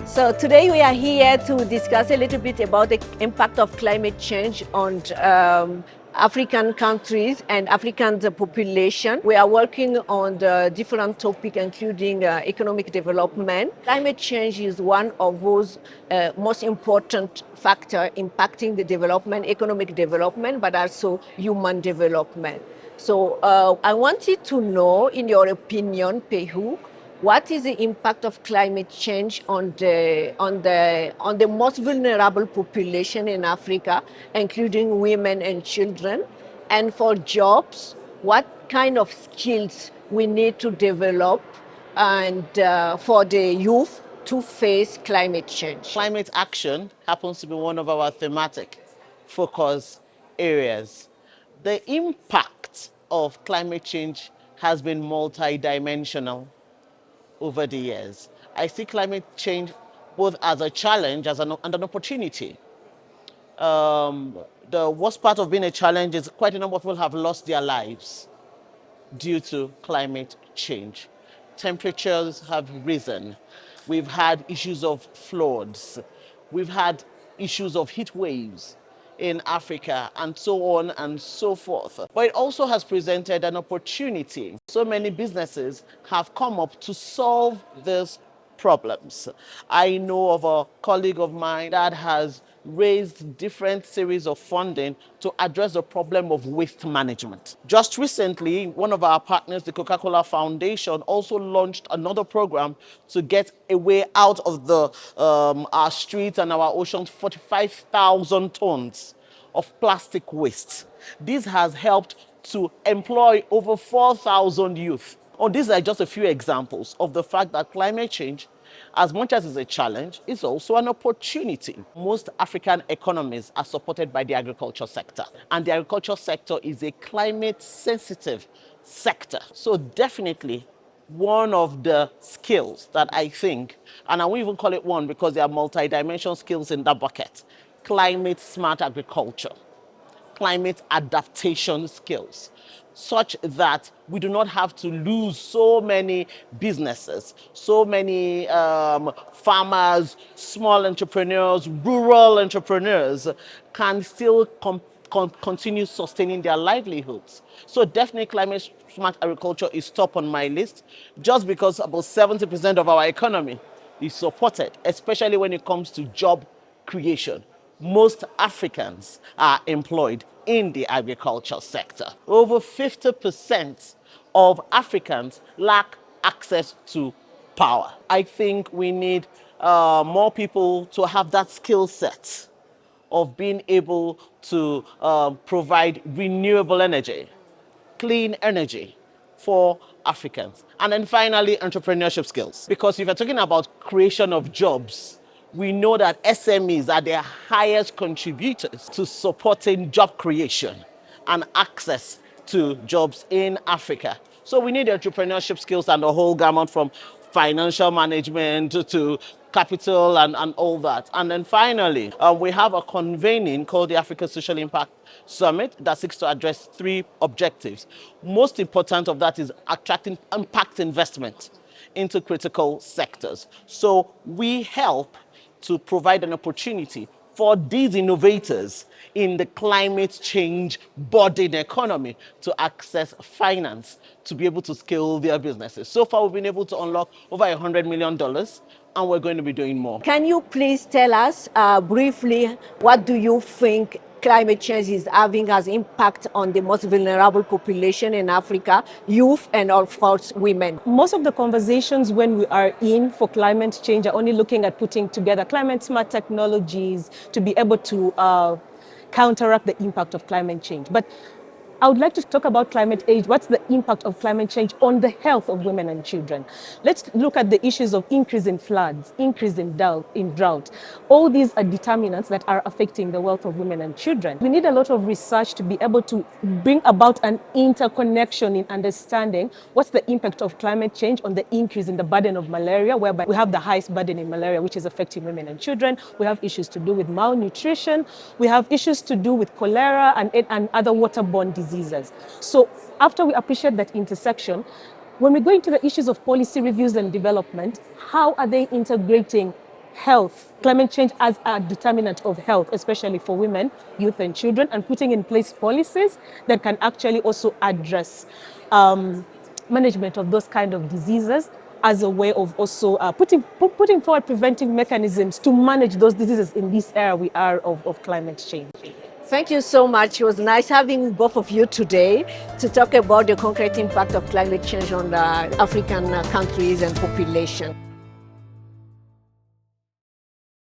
So today we are here to discuss a little bit about the impact of climate change on African countries and African population. We are working on the different topics, including economic development. Climate change is one of those most important factors impacting the development, economic development, but also human development. So I wanted to know, in your opinion, Pehu, what is the impact of climate change on the most vulnerable population in Africa, including women and children? And for jobs, what kind of skills we need to develop and for the youth to face climate change? Climate action happens to be one of our thematic focus areas. The impact of climate change has been multidimensional over the years. I see climate change both as a challenge and an opportunity. The worst part of being a challenge is quite a number of people have lost their lives due to climate change. Temperatures have risen. We've had issues of floods. We've had issues of heat waves in Africa and so on and so forth. But it also has presented an opportunity. So many businesses have come up to solve these problems. I know of a colleague of mine that has raised different series of funding to address the problem of waste management. Just recently, one of our partners, the Coca-Cola Foundation, also launched another program to get away out of our streets and our oceans 45,000 tons of plastic waste. This has helped to employ over 4,000 youth. Oh, these are just a few examples of the fact that climate change, as much as it's a challenge, is also an opportunity. Most African economies are supported by the agriculture sector, and the agriculture sector is a climate-sensitive sector. So definitely, one of the skills that I think, and I won't even call it one because there are multi-dimensional skills in that bucket, climate-smart agriculture, climate adaptation skills, such that we do not have to lose so many businesses, so many farmers, small entrepreneurs, rural entrepreneurs can still continue sustaining their livelihoods. So definitely climate smart agriculture is top on my list, just because about 70% of our economy is supported, especially when it comes to job creation. Most Africans are employed in the agriculture sector. Over 50% of Africans lack access to power. I think we need more people to have that skill set of being able to provide renewable energy, clean energy for Africans. And then finally, entrepreneurship skills. Because if you're talking about creation of jobs, we know that SMEs are the highest contributors to supporting job creation and access to jobs in Africa. So we need entrepreneurship skills and the whole gamut, from financial management to capital and all that. And then finally, we have a convening called the Africa Social Impact Summit that seeks to address three objectives. Most important of that is attracting impact investment into critical sectors. So we help to provide an opportunity for these innovators in the climate change burdened economy to access finance to be able to scale their businesses. So far, we've been able to unlock over $100 million, and we're going to be doing more. Can you please tell us briefly, what do you think climate change is having as impact on the most vulnerable population in Africa, youth and of course women? Most of the conversations when we are in for climate change are only looking at putting together climate smart technologies to be able to counteract the impact of climate change. But I would like to talk about climate change. What's the impact of climate change on the health of women and children? Let's look at the issues of increase in floods, increase in drought. All these are determinants that are affecting the health of women and children. We need a lot of research to be able to bring about an interconnection in understanding what's the impact of climate change on the increase in the burden of malaria, whereby we have the highest burden in malaria, which is affecting women and children. We have issues to do with malnutrition. We have issues to do with cholera and other waterborne diseases. So after we appreciate that intersection, when we go into the issues of policy reviews and development, how are they integrating health, climate change as a determinant of health, especially for women, youth, and children, and putting in place policies that can actually also address management of those kind of diseases as a way of also putting forward preventing mechanisms to manage those diseases in this era we are of climate change. Thank you so much. It was nice having both of you today to talk about the concrete impact of climate change on the African countries and population.